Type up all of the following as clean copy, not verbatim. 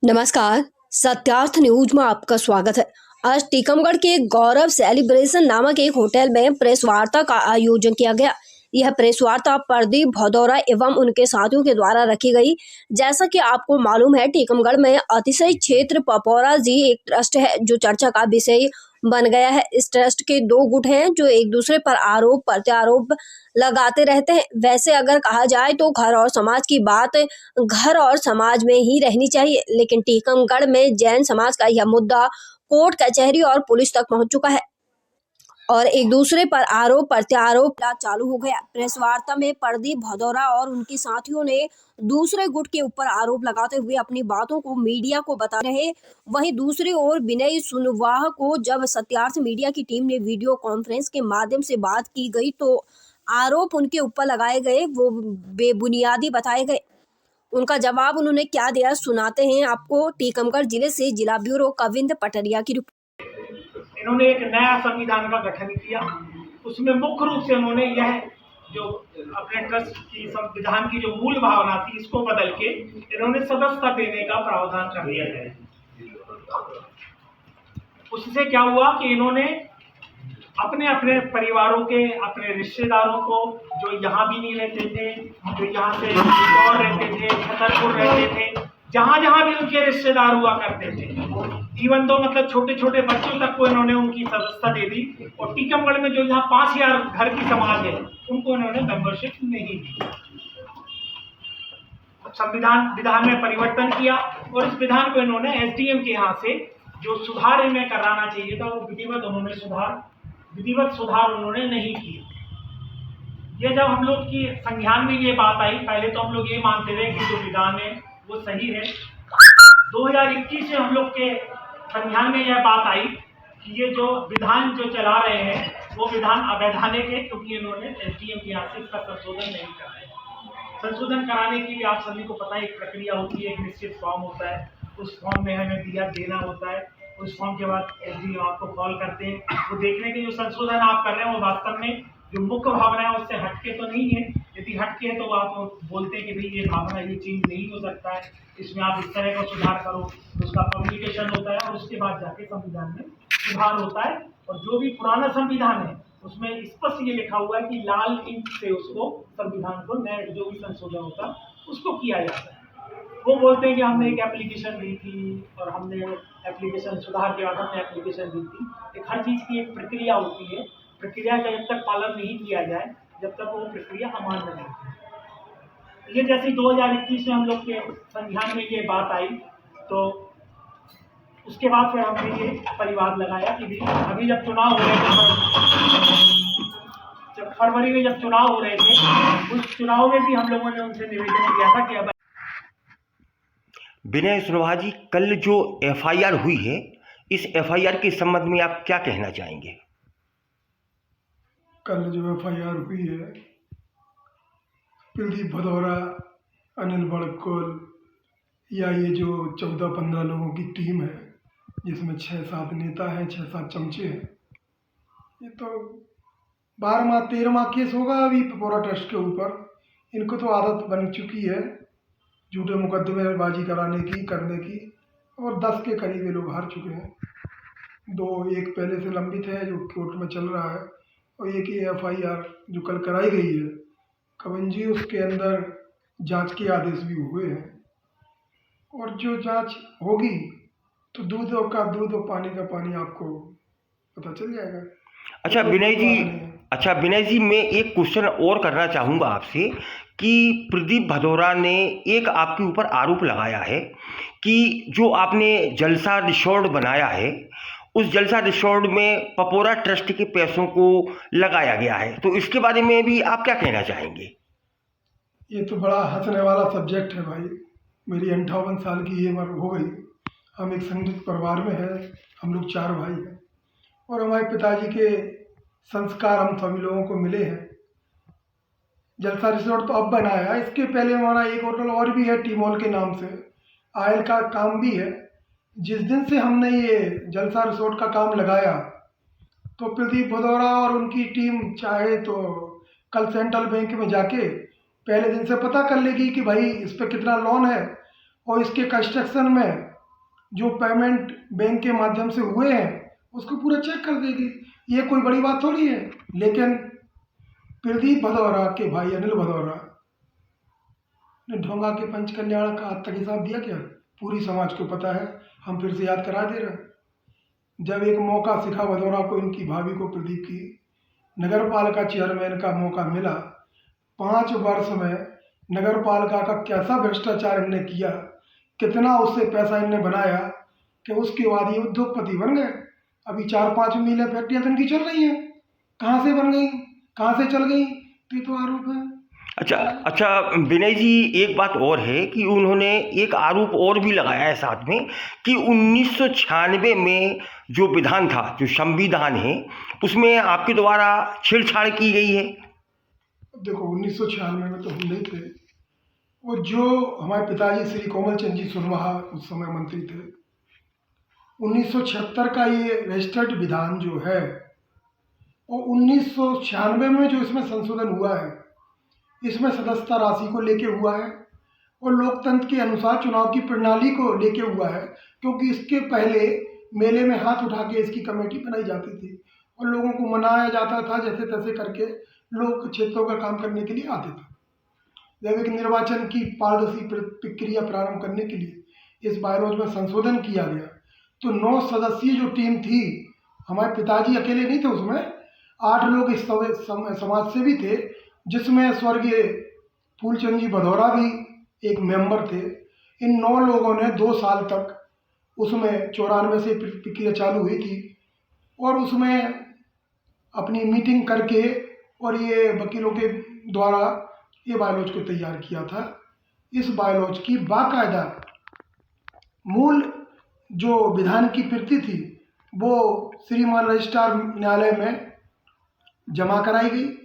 नमस्कार। सत्यार्थ न्यूज में आपका स्वागत है। आज टीकमगढ़ के गौरव सेलिब्रेशन नामक एक होटल में प्रेस वार्ता का आयोजन किया गया। यह प्रेस वार्ता प्रदीप भदौरा एवं उनके साथियों के द्वारा रखी गई। जैसा कि आपको मालूम है, टीकमगढ़ में अतिशय क्षेत्र पपौरा जी एक ट्रस्ट है जो चर्चा का विषय बन गया है। इस ट्रस्ट के दो गुट हैं जो एक दूसरे पर आरोप प्रत्यारोप लगाते रहते हैं। वैसे अगर कहा जाए तो घर और समाज की बात घर और समाज में ही रहनी चाहिए, लेकिन टीकमगढ़ में जैन समाज का यह मुद्दा कोर्ट कचहरी और पुलिस तक पहुंच चुका है और एक दूसरे पर आरोप प्रत्यारोप चालू हो गया। प्रेस वार्ता में प्रदीप भदौरा और उनके साथियों ने दूसरे गुट के ऊपर आरोप लगाते हुए अपनी बातों को मीडिया को बता रहे। वहीं दूसरी ओर विनय सुनवाह को जब सत्यार्थ मीडिया की टीम ने वीडियो कॉन्फ्रेंस के माध्यम से बात की गई तो आरोप उनके ऊपर लगाए गए वो बेबुनियादी बताए गए। उनका जवाब उन्होंने क्या दिया, सुनाते हैं आपको। टीकमगढ़ जिले से जिला ब्यूरो कविंद पटरिया की रिपोर्ट। इन्होंने एक नया संविधान का गठन किया। उसमें मुख्य रूप से उन्होंने यह जो अपने ट्रस्ट की संविधान की जो मूल भावना थी इसको बदल के इन्होंने सदस्यता देने का प्रावधान कर दिया है। उससे क्या हुआ कि इन्होंने अपने अपने परिवारों के अपने रिश्तेदारों को जो यहाँ भी नहीं रहते थे, जो यहाँ से इंदौर रहते थे, छतरपुर रहते थे, जहाँ जहाँ भी उनके रिश्तेदार हुआ करते थे, इवन तो मतलब छोटे छोटे बच्चों तक को इन्होंने उनकी सदस्यता दे दी। और टीकमगढ़ में जो यहाँ 5000 घर की समाज है उनको इन्होंने मेंबरशिप नहीं दी। संविधान विधान में परिवर्तन किया और इस विधान को इन्होंने एसडीएम के यहाँ से जो सुधार इनमें कराना चाहिए था वो विधिवत सुधार उन्होंने नहीं किया। ये जब हम लोग की संज्ञान में ये बात आई, पहले तो हम लोग ये मानते थे कि जो विधान है वो सही है। 2021 से हम लोग के संज्ञान में यह बात आई कि ये जो विधान जो चला रहे हैं वो विधान अवैधानिक है, क्योंकि इन्होंने एसडीएम के यहाँ से इसका संशोधन नहीं करा है। संशोधन कराने के लिए आप सभी को पता है एक प्रक्रिया होती है, एक निश्चित फॉर्म होता है, उस फॉर्म में हमें देना होता है। उस फॉर्म के बाद एसडीएम आपको कॉल करते हैं, वो देखने के जो संशोधन आप कर रहे हैं वो वास्तव में जो मुख्य भावना है उससे हटके तो नहीं है। यदि हटके है तो आप बोलते हैं कि भाई ये भावना ये चीज नहीं हो सकता है, इसमें आप इस तरह का सुधार करो, उसका पब्लिकेशन होता है और उसके बाद जाके संविधान में सुधार होता है। और जो भी पुराना संविधान है उसमें स्पष्ट ये लिखा हुआ है कि लाल इंक से उसको संविधान को नए जो भी संशोधन होता है उसको किया जाता है। वो बोलते हैं कि हमने एक एप्लीकेशन दी थी और हमने एप्लीकेशन सुधार के बाद हमने एप्लीकेशन दी थी। एक हर चीज़ की एक प्रक्रिया होती है, प्रक्रिया का जब तक पालन नहीं किया जाए जब तक वो प्रक्रिया अमान्य नहीं है। ये जैसे 2021 में हम लोग के संज्ञान में ये बात आई तो उसके बाद फिर हमने ये परिवाद लगाया कि अभी जब चुनाव हो रहे थे, जब फरवरी में जब चुनाव हो रहे थे उस चुनाव में भी हम लोगों ने उनसे निवेदन किया था कि अब विनय सुनवाह जी, कल जो एफआईआर हुई है इस एफआईआर के संबंध में आप क्या कहना चाहेंगे? कल जो एफआईआर हुई है प्रदीप भदौरा, अनिल बड़कोल या ये जो 14-15 लोगों की टीम है जिसमें 6-7 नेता हैं, 6-7 चमचे हैं, ये तो 12वां 13वां केस होगा अभी पपौरा ट्रस्ट के ऊपर। इनको तो आदत बन चुकी है झूठे मुकदमेबाजी करने की और 10 के करीब ये लोग हार चुके हैं। एक पहले से लंबित है जो कोर्ट में चल रहा है और एक ये एफआईआर जो कल कराई गई है कविंजी, उसके अंदर जांच के आदेश भी हुए हैं और जो जांच होगी तो दूध और पानी का पानी आपको पता चल जाएगा। अच्छा विनय जी, मैं एक क्वेश्चन और करना चाहूँगा आपसे कि प्रदीप भदौरा ने एक आपके ऊपर आरोप लगाया है कि जो आपने जलसा रिसोर्ट बनाया है उस जलसा रिसोर्ट में पपौरा ट्रस्ट के पैसों को लगाया गया है, तो इसके बारे में भी आप क्या कहना चाहेंगे? ये तो बड़ा हंसने वाला सब्जेक्ट है भाई। मेरी 58 साल की ये उम्र हो गई, हम एक संगठित परिवार में हैं, हम लोग 4 भाई हैं और हमारे पिताजी के संस्कार हम सभी लोगों को मिले हैं। जलसा रिसोर्ट तो अब बनाया, इसके पहले हमारा एक होटल और भी है टी मॉल के नाम से, आयल का काम भी है। जिस दिन से हमने ये जलसा रिसोर्ट का काम लगाया तो प्रदीप भदौरा और उनकी टीम चाहे तो कल सेंट्रल बैंक में जाके पहले दिन से पता कर लेगी कि भाई इस पर कितना लोन है और इसके कंस्ट्रक्शन में जो पेमेंट बैंक के माध्यम से हुए हैं उसको पूरा चेक कर देगी। ये कोई बड़ी बात थोड़ी है। लेकिन प्रदीप भदौरा के भाई अनिल भदौरा ने ढोंगा के पंचकल्याण का आज तक हिसाब दिया क्या? पूरी समाज को पता है, हम फिर से याद करा दे रहे हैं। जब एक मौका शिखा भदौरा को, इनकी भाभी को, प्रदीप की नगर पालिका चेयरमैन का मौका मिला, 5 वर्ष में नगर पालिका का कैसा भ्रष्टाचार इनने किया, कितना उससे पैसा इनने बनाया कि उसके बाद ये उद्योगपति बन गए। अभी 4-5 मिलें फैक्ट्रियाँ तो इनकी चल रही हैं। कहाँ से बन गई, कहाँ से चल गई, तो ये तो आरोप है। अच्छा विनय जी, एक बात और है कि उन्होंने एक आरोप और भी लगाया है साथ में कि 1996 में जो विधान था, जो संविधान है, उसमें आपके द्वारा छेड़छाड़ की गई है। देखो 1996 में तो हम नहीं थे, वो जो हमारे पिताजी श्री कोमल चंद जी सुनवाहा उस समय मंत्री थे, 1976 का ये रजिस्टर्ड विधान जो है, और 1996 में जो इसमें संशोधन हुआ है, इसमें सदस्यता राशि को लेके हुआ है और लोकतंत्र के अनुसार चुनाव की प्रणाली को लेके हुआ है। क्योंकि इसके पहले मेले में हाथ उठा के इसकी कमेटी बनाई जाती थी और लोगों को मनाया जाता था, जैसे तैसे करके लोग क्षेत्रों का काम करने के लिए आते थे। जब एक निर्वाचन की पारदर्शी प्रक्रिया प्रारंभ करने के लिए इस बायलॉज में संशोधन किया गया, तो 9 सदस्यीय जो टीम थी, हमारे पिताजी अकेले नहीं थे उसमें, 8 लोग इस समाज से भी थे, जिसमें स्वर्गीय फूलचंद जी भदौरा भी एक मेंबर थे। इन 9 लोगों ने 2 साल तक उसमें 94 से प्रक्रिया चालू हुई थी और उसमें अपनी मीटिंग करके और ये वकीलों के द्वारा ये बायलॉज को तैयार किया था। इस बायलॉज की बाकायदा मूल जो विधान की प्रति थी वो श्रीमान रजिस्ट्रार न्यायालय में जमा कराई गई,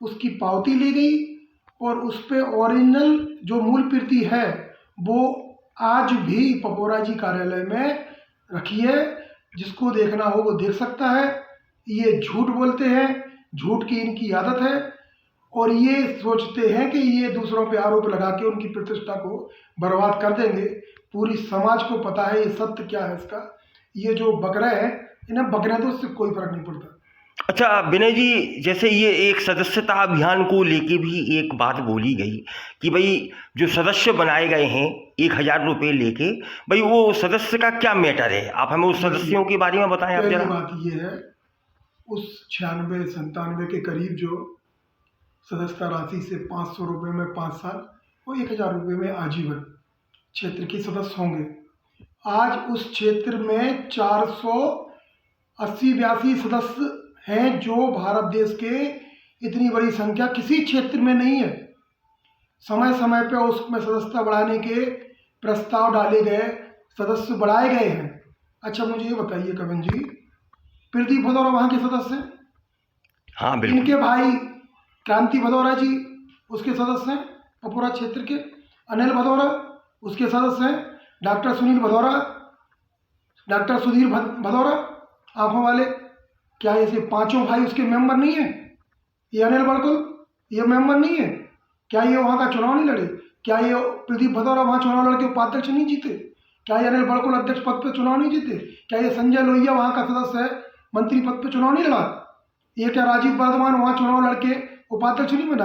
उसकी पावती ली गई और उस पर ओरिजिनल जो मूल प्रति है वो आज भी पपोरा जी कार्यालय में रखी है। जिसको देखना हो वो देख सकता है। ये झूठ बोलते हैं, झूठ की इनकी आदत है और ये सोचते हैं कि ये दूसरों पे आरोप लगा के उनकी प्रतिष्ठा को बर्बाद कर देंगे। पूरी समाज को पता है ये सत्य क्या है इसका। ये जो बकरे हैं, इन्हें बकरे तो उससे कोई फर्क नहीं पड़ता। अच्छा विनय जी, जैसे ये एक सदस्यता अभियान को लेके भी एक बात बोली गई कि भाई जो सदस्य बनाए गए हैं 1000 रुपये लेके, भाई वो सदस्य का क्या मैटर है? आप हमें उस सदस्यों के बारे में बताएं। आप जरा। बात ये है, उस 96-97 के करीब जो सदस्यता राशि से 500 रुपये में 5 साल और 1000 रुपये में आजीवन क्षेत्र के सदस्य होंगे। आज उस क्षेत्र में 480-82 सदस्य हैं, जो भारत देश के इतनी बड़ी संख्या किसी क्षेत्र में नहीं है। समय समय पर उसमें सदस्यता बढ़ाने के प्रस्ताव डाले गए, सदस्य बढ़ाए गए हैं। अच्छा मुझे ये बताइए कविन जी, प्रदीप भदौरा वहाँ के सदस्य हैं? हाँ बिल्कुल। इनके भाई क्रांति भदौरा जी उसके सदस्य हैं, पपोरा क्षेत्र के। अनिल भदौरा उसके सदस्य हैं। डॉक्टर सुनील भदौरा, डॉक्टर सुधीर भदौरा आंखों वाले, क्या ऐसे 5 भाई उसके मेंबर नहीं है? ये अनिल बड़कुल ये मेंबर नहीं है? क्या ये वहाँ का चुनाव नहीं लड़े? क्या ये प्रदीप भदौरा वहाँ चुनाव लड़के उपाध्यक्ष नहीं जीते? क्या ये अनिल बड़कुल अध्यक्ष पद पर चुनाव नहीं जीते? क्या ये संजय लोहिया वहाँ का सदस्य है, मंत्री पद पर चुनाव नहीं लड़ा? ये क्या राजीव वर्धमान वहाँ चुनाव लड़के उपाध्यक्ष नहीं बना?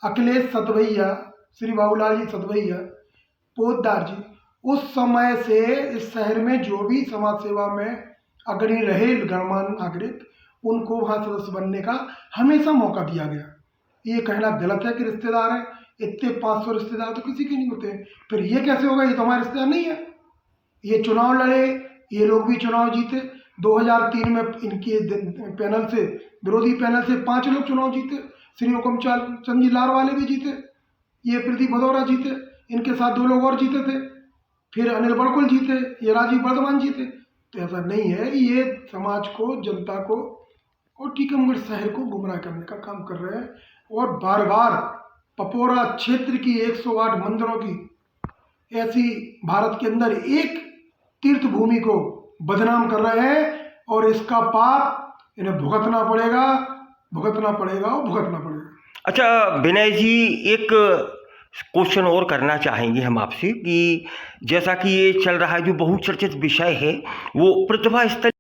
अखिलेश सतवैया, श्री बाबूलाल जी सतवैया, पोद्दार जी, उस समय से इस शहर में जो भी समाज सेवा में अग्रणी रहे गणमान्य नागरिक, उनको वहाँ सदस्य बनने का हमेशा मौका दिया गया। ये कहना गलत है कि रिश्तेदार हैं, इतने 500 रिश्तेदार तो किसी के नहीं होते हैं। फिर ये कैसे होगा? ये तो हमारे रिश्तेदार नहीं है। ये चुनाव लड़े, ये लोग भी चुनाव जीते। 2003 में इनके पैनल से, विरोधी पैनल से 5 लोग चुनाव जीते। श्री हुकम चंद जी लार वाले भी जीते, ये प्रदीप भदौरा जीते, इनके साथ 2 लोग और जीते थे, फिर अनिल बड़कुल जीते, ये राजीव वर्धमान जीते। तो ऐसा नहीं है, ये समाज को, जनता को और टीकमगढ़ शहर को गुमराह करने का काम कर रहे हैं और बार बार पपोरा क्षेत्र की 108 मंदिरों की ऐसी भारत के अंदर एक तीर्थ भूमि को बदनाम कर रहे हैं और इसका पाप इन्हें भुगतना पड़ेगा, भुगतना पड़ेगा और भुगतना पड़ेगा। अच्छा विनय जी, एक क्वेश्चन और करना चाहेंगे हम आपसे कि जैसा कि ये चल रहा है जो बहुचर्चित विषय है वो प्रतिभा स्थल